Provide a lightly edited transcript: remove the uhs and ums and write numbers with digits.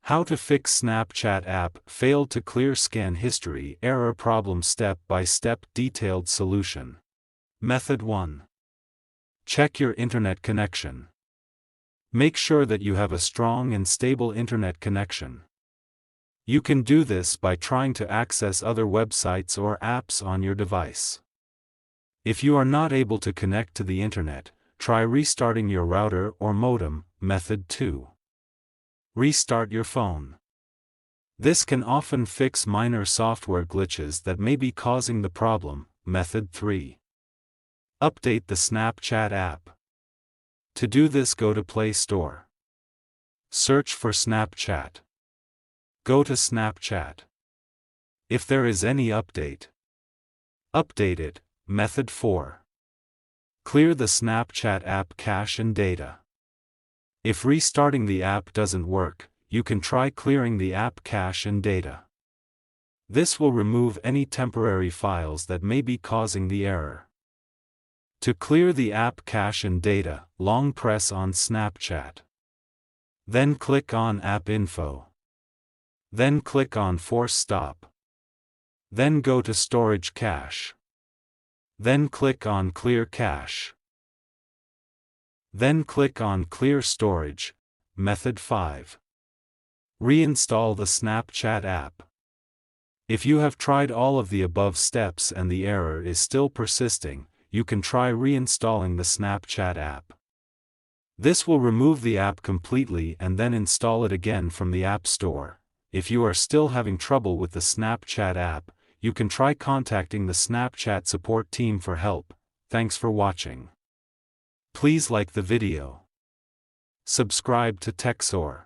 How to fix Snapchat app failed to clear scan history error problem step-by-step detailed solution. Method 1. Check your internet connection. Make sure that you have a strong and stable internet connection. You can do this by trying to access other websites or apps on your device. If you are not able to connect to the internet, try restarting your router or modem. Method 2. Restart your phone. This can often fix minor software glitches that may be causing the problem. Method 3. Update the Snapchat app. To do this, go to Play Store. Search for Snapchat. Go to Snapchat. If there is any update, update it. Method 4. Clear the Snapchat app cache and data. If restarting the app doesn't work, you can try clearing the app cache and data. This will remove any temporary files that may be causing the error. To clear the app cache and data, long press on Snapchat. Then click on App Info. Then click on Force Stop. Then go to Storage Cache. Then click on Clear Cache. Then click on Clear Storage. Method 5. Reinstall the Snapchat app. If you have tried all of the above steps and the error is still persisting, you can try reinstalling the Snapchat app. This will remove the app completely and then install it again from the App Store. If you are still having trouble with the Snapchat app, you can try contacting the Snapchat support team for help. Thanks for watching. Please like the video. Subscribe to TechSoar.